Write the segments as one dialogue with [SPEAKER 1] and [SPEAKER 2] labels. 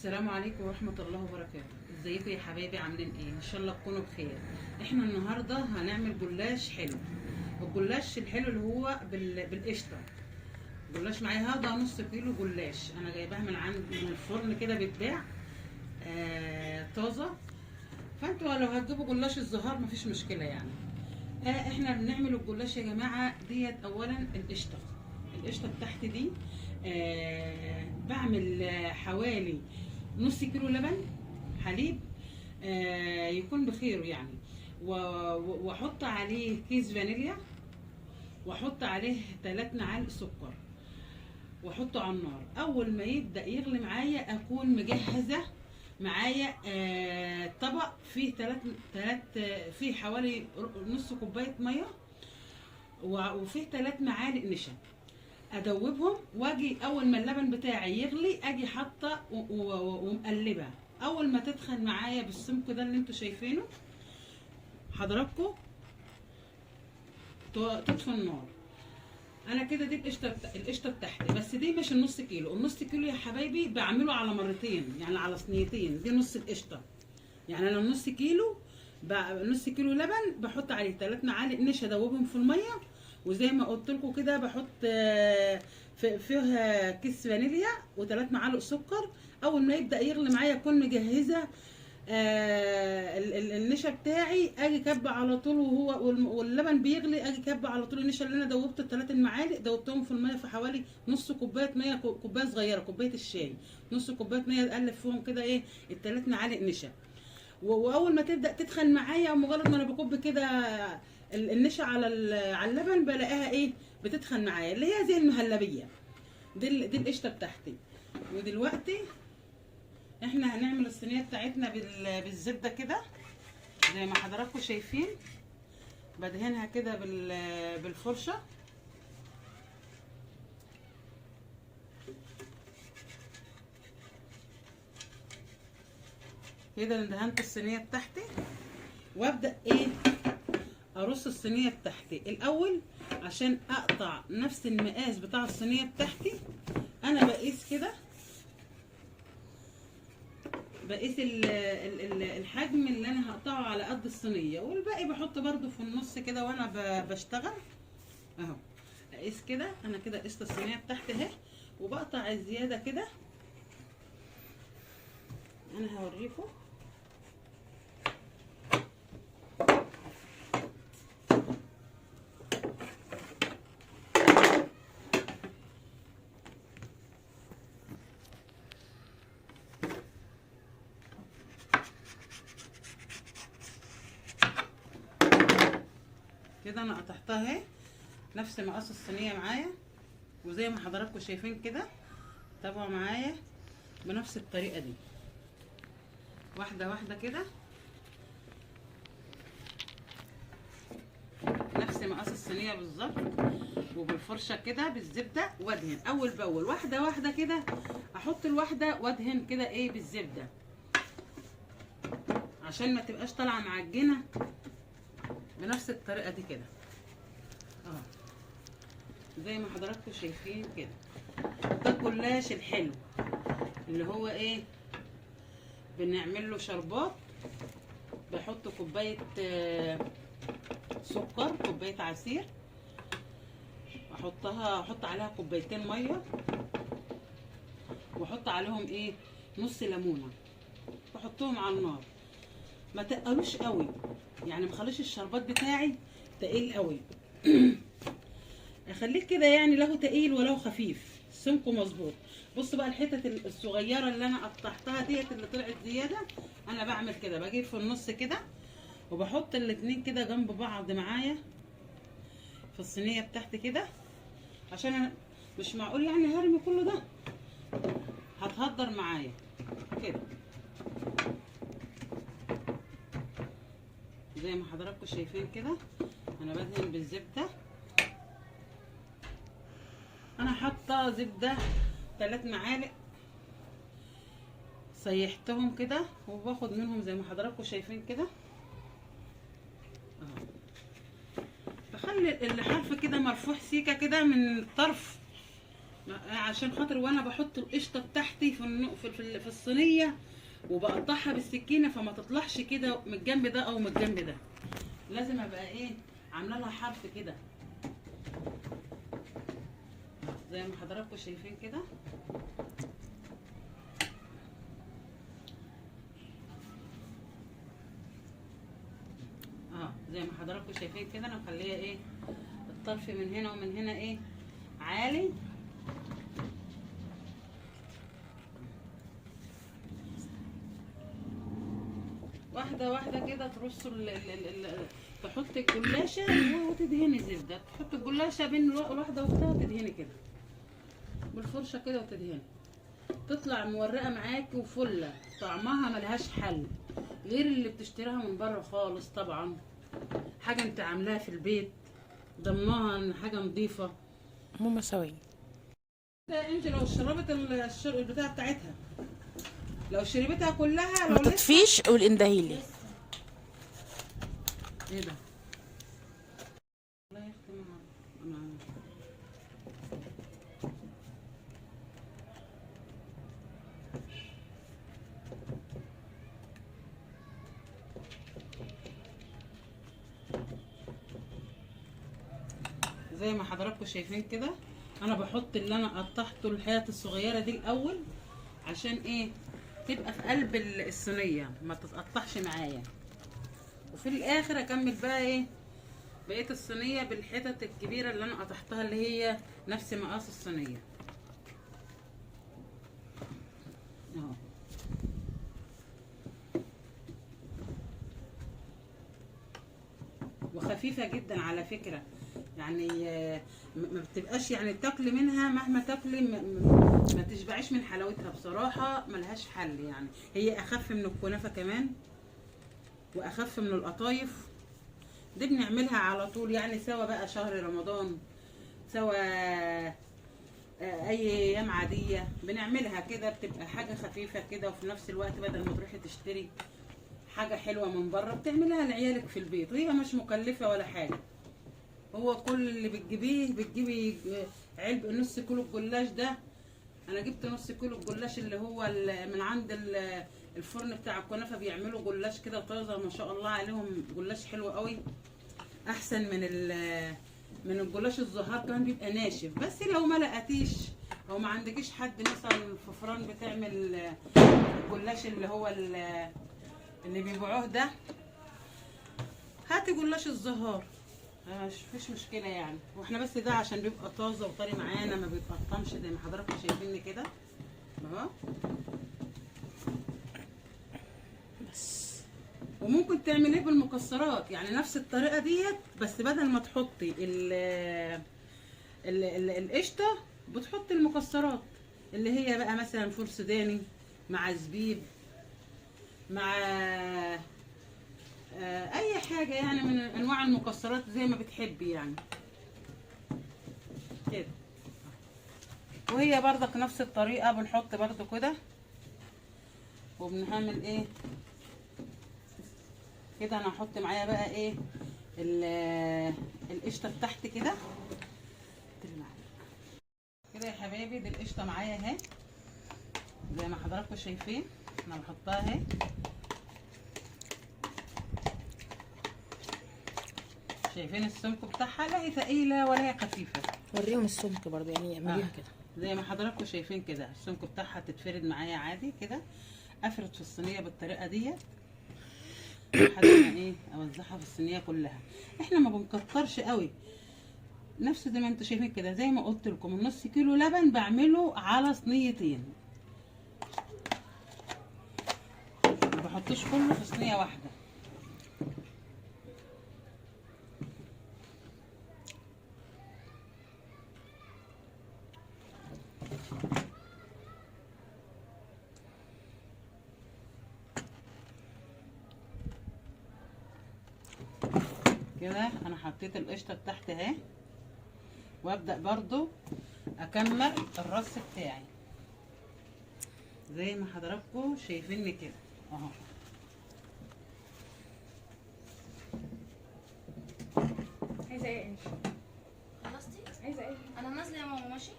[SPEAKER 1] السلام عليكم ورحمة الله وبركاته. ازيكم يا حبايبي، عاملين ايه؟ ان شاء الله تكونوا بخير. احنا النهارده هنعمل جلاش حلو. الجلاش الحلو اللي هو بالقشطه. جلاش معايا هذا نص كيلو جلاش، انا جايباها من الفرن كده بتباع طازه. فانتوا لو هتجيبوا جلاش الزهار مفيش مشكله يعني. احنا بنعمل الجلاش يا جماعه ديت. اولا القشطه بتاعتي دي بعمل حوالي نص كيلو لبن حليب يكون بخيره يعني، واحط عليه كيس فانيليا، واحط عليه 3 معالق سكر، واحطه على النار. اول ما يبدا يغلي معايا اكون مجهزه معايا طبق فيه فيه حوالي نص كوبايه ميه، وفيه 3 معالق نشا. ادوبهم واجي اول ما اللبن بتاعي يغلي اجي حاطه ومقلبه. اول ما تدخل معايا بالسمك ده اللي انتوا شايفينه حضراتكم تطفي النار. انا كده دي القشطه بتاعتي، بس دي مش النص كيلو. النص كيلو يا حبايبي بعمله على مرتين، يعني على صينيتين. دي نص القشطه، يعني انا نص كيلو لبن بحط عليه 3 معالق نشا ادوبهم في الميه، وزي ما قلت لكم كده بحط فيها كيس فانيليا و3 معالق سكر. اول ما يبدا يغلي معايا اكون مجهزه النشا بتاعي، اجي كب على طول واللبن بيغلي اجي كب على طول النشا اللي انا دوبت ال3 معالق دوبتهم في الميه في حوالي نص كوبايه ميه، كوبايه صغيره كوبايه الشاي، نص كوبايه ميه اقلب فيهم كده ايه ال3 معالق نشا. واول ما تبدا تدخل معايا مجرد ما انا بكب كده النشا على اللبن بلاقيها ايه بتدخل معايا، اللي هي زي المهلبيه. دي القشطه بتاعتي. ودلوقتي احنا هنعمل الصينيه بتاعتنا بالزبده كده زي ما حضراتكم شايفين. بدهنها كده بالفرشه كده. دهنت الصينيه بتاعتي وابدا ايه ارص الصينيه بتاعتي الاول عشان اقطع نفس المقاس بتاع الصينيه بتاعتي. انا بقيس كده، بقيس الحجم اللي انا هقطعه على قد الصينيه، والباقي بحط برده في النص كده وانا بشتغل اهو. اقيس كده، انا كده قست الصينيه بتاعتي اهي، وبقطع الزياده كده. انا هوريكم كده. انا قطعتها اهي نفس مقاس الصينيه معايا، وزي ما حضراتكم شايفين كده. تابعوا معايا بنفس الطريقه دي، واحده واحده كده، نفس مقاس الصينيه بالظبط، وبالفرشه كده بالزبده وادهن اول باول واحده واحده كده. احط الواحده وادهن كده ايه بالزبده عشان ما تبقاش طالعه معجنه. بنفس الطريقه دي كده اهو زي ما حضراتكم شايفين كده. ده الجلاش الحلو اللي هو ايه بنعمل له شربات. بحط كوبايه سكر، كوبايه عصير، احط عليها كوبايتين ميه، واحط عليهم ايه نص ليمونه، واحطهم على النار. ما تقلوش قوي يعني، ما خليش الشربات بتاعي تقيل قوي اخليه كده يعني له تقيل وله خفيف، سمكه مظبوط. بص بقى الحتت الصغيره اللي انا قطعتها ديت اللي طلعت زياده، انا بعمل كده بجيب في النص كده وبحط الاتنين كده جنب بعض معايا في الصينيه بتاعتي كده، عشان أنا مش معقول يعني هرمي كله ده، هتهدر معايا كده زي ما حضراتكم شايفين كده. انا بدهن بالزبده، انا حاطه زبده 3 معالق سيحتهم كده، وباخد منهم زي ما حضراتكم شايفين كده اهو. بخلي الحرف كده مرفوع سيكه كده من الطرف عشان خاطر وانا بحط القشطه بتاعتي في الصينيه وبقطعها بالسكينه، فما تطلعش كده من الجنب ده او من الجنب ده. لازم ابقى ايه عامله لها حرف كده زي ما حضراتكم شايفين كده. زي ما حضراتكم شايفين كده. انا مخليه ايه الطرف من هنا ومن هنا ايه عالي. واحده واحده كده ترصوا تحط الجلاشه وتدهني زبده. تحط الجلاشه بين واحده واختها وتدهني كده بالفرشه كده وتدهني، تطلع مورقه معاكي وفله، طعمها ملهاش حل غير اللي بتشتريها من بره خالص. طبعا حاجه انت عاملاها في البيت ضمنها ان حاجه نظيفه.
[SPEAKER 2] ماما ثواني
[SPEAKER 1] ده انت لو شربت البتاعه بتاعتها، لو شربتها كلها
[SPEAKER 2] ما تطفيش والاندهيلي.
[SPEAKER 1] ايه ده؟ الله يختم انا زي ما حضراتكم شايفين كده. انا بحط اللي انا قطعته الحيات الصغيره دي الاول عشان ايه تبقى في قلب الصينيه ما تتقطعش معايا، وفي الاخر اكمل بقى ايه بقيه الصينيه بالحتت الكبيره اللي انا قطعتها اللي هي نفس مقاس الصينيه اهو. وخفيفه جدا على فكره، يعني ما بتبقاش يعني تاكلي منها مهما تاكلي ما تشبعيش من حلاوتها بصراحه، ملهاش حل. يعني هي اخف من الكنافه كمان واخف من القطايف. دي بنعملها على طول يعني سوا بقى شهر رمضان، سوا اي ايام عاديه بنعملها كده، بتبقى حاجه خفيفه كده وفي نفس الوقت بدل ما تروحي تشتري حاجه حلوه من بره بتعملها لعيالك في البيت، وهي مش مكلفه ولا حاجه. هو كل اللي بتجيبي علبه نص كيلو الجلاش ده. انا جبت نص كيلو الجلاش اللي هو من عند الفرن بتاع الكنافه، بيعملوا جلاش كده طازه ما شاء الله عليهم، جلاش حلو قوي احسن من الجلاش الزهار، كمان بيبقى ناشف. بس لو ما لقيتيش او ما عندكيش حد مثلا في فران بتعمل الجلاش اللي هو اللي بيبيعوه ده، هاتي جلاش الزهار مفيش مشكله يعني. واحنا بس ده عشان بيبقى طازه وطري معانا ما بيتقطمش زي ما حضراتكم شايفيني كده اهو. بس وممكن تعمليه بالمكسرات يعني نفس الطريقه ديت، بس بدل ما تحطي القشطه بتحطي المكسرات اللي هي بقى مثلا فول سوداني مع زبيب مع اي حاجه يعني من انواع المكسرات زي ما بتحبي يعني كده. وهي برضك نفس الطريقه بنحط برضو كده وبنعمل ايه كده. انا هحط معايا بقى ايه القشطه بتاعتي كده كده يا حبايبي. دي القشطه معايا اهي زي ما حضراتكم شايفين. انا بحطها اهي شايفين السمك بتاعها، لا هي ثقيله ولا هي خفيفه.
[SPEAKER 2] وريهم السمك برضه يعني يعمليها كده
[SPEAKER 1] زي ما حضراتكم شايفين كده. السمك بتاعها تتفرد معايا عادي كده، افرد في الصينيه بالطريقه ديت لحد ما ايه اوزعها في الصينيه كلها. احنا ما بنكترش قوي، نفس زي ما انتوا شايفين كده. زي ما قلت لكم النص كيلو لبن بعمله على صينيتين، ما بحطوش كله في صينيه واحده. كده انا حطيت القشطه بتاعتي اهي، وابدا برضو اكمل الرص بتاعي زي ما حضراتكم شايفيني كده اهو.
[SPEAKER 3] عايزه ايه انت؟
[SPEAKER 4] خلصتي؟
[SPEAKER 3] عايزه ايه؟
[SPEAKER 4] انا نازله يا ماما. ماشي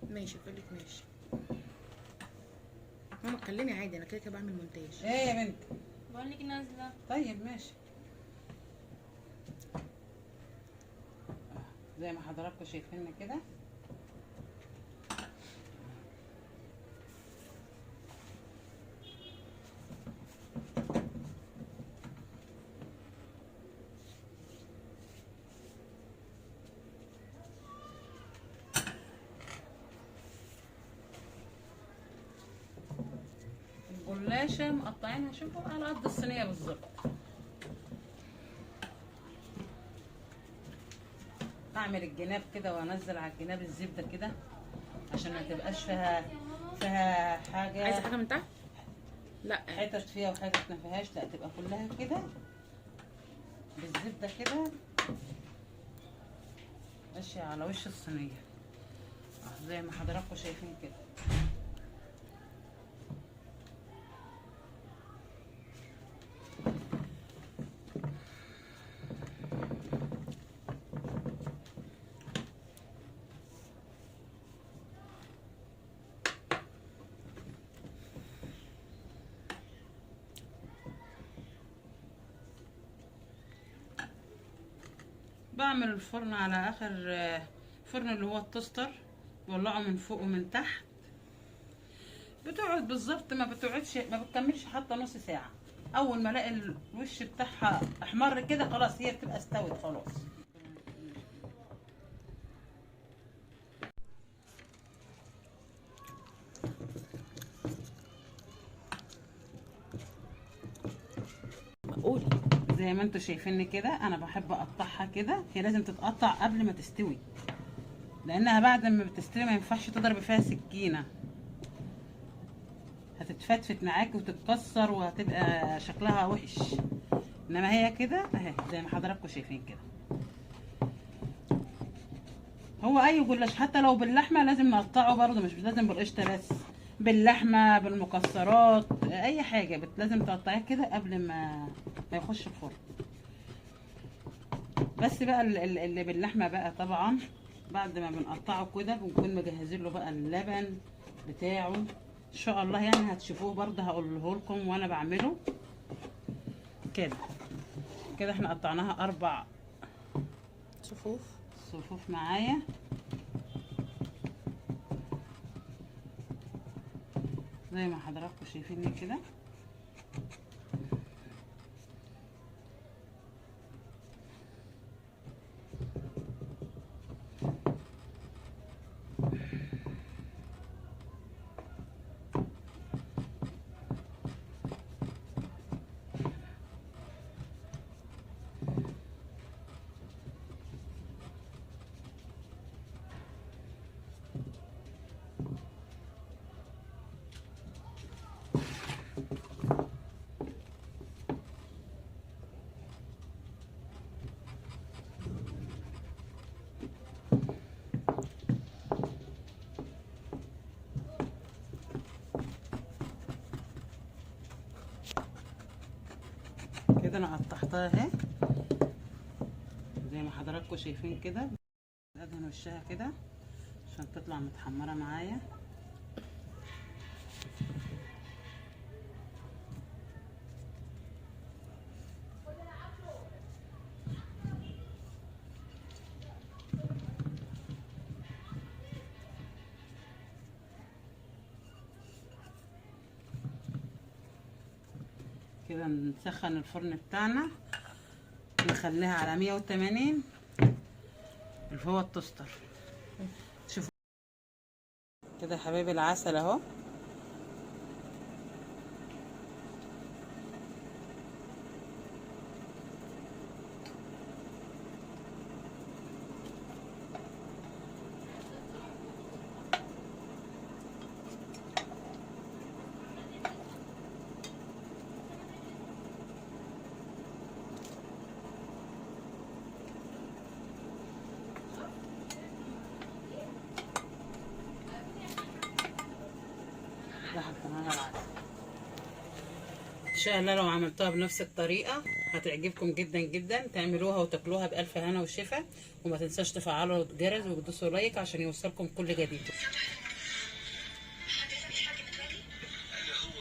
[SPEAKER 2] ماشي خليك ماشي. كلمي عادي، انا كده كده بعمل مونتاج.
[SPEAKER 1] ايه يا بنت؟
[SPEAKER 3] بقول لك نازله.
[SPEAKER 1] طيب ماشي. زي ما حضراتكم شايفين كده. الجلاشة مقطعينها، شوفوا على قد الصينية بالظبط. اعمل الجناب كده وانزل على الجناب الزبدة كده عشان ما تبقاش فيها حاجة.
[SPEAKER 2] عايزه حاجه من تحت؟ لا.
[SPEAKER 1] حتت فيها وحتت ما فيهاش، لا تبقى كلها كده بالزبدة كده ماشية على وش الصينية زي ما حضراتكم شايفين كده. بعمل الفرن على اخر فرن اللي هو التوستر، بولعه من فوق ومن تحت. بتقعد بالظبط ما بتكملش حتى نص ساعة. اول ما الاقي الوش بتاعها احمر كده خلاص هي بتبقى استوت خلاص.
[SPEAKER 2] قولي.
[SPEAKER 1] زي ما انتوا شايفين كده انا بحب اقطعها كده، هي لازم تتقطع قبل ما تستوي لانها بعد ما بتستوي ما ينفعش تضرب فيها سكينه، هتتفتفت معاكي وتتكسر وهتبقى شكلها وحش. انما هي كده اهي زي ما حضراتكم شايفين كده. هو اي جلاش حتى لو باللحمه لازم نقطعه برضه، مش لازم بالقشطه بس، باللحمه بالمكسرات اي حاجه لازم تقطعيها كده قبل ما يخش الفرن. بس بقى اللي باللحمه بقى طبعا بعد ما بنقطعه كده بنكون مجهزين له بقى اللبن بتاعه ان شاء الله، يعني هتشوفوه برضه هقوله لكم وانا بعمله كده. كده احنا قطعناها 4 صفوف معايا. زي ما حضراتكم شايفين كده. كده انا قطعتها اهي زي ما حضراتكم شايفين كده. ادهن وشها كده عشان تطلع متحمره معايا. كده نسخن الفرن بتاعنا نخليها على 180 اللي هو التوستر. شوفوا كده يا حبايبي العسل اهو. ان شاء الله لو عملتوها بنفس الطريقه هتعجبكم جدا جدا. تعملوها وتاكلوها بالف هنا وشفا، وما تنساش تفعلوا الجرس وتدوسوا لايك عشان يوصلكم كل جديد.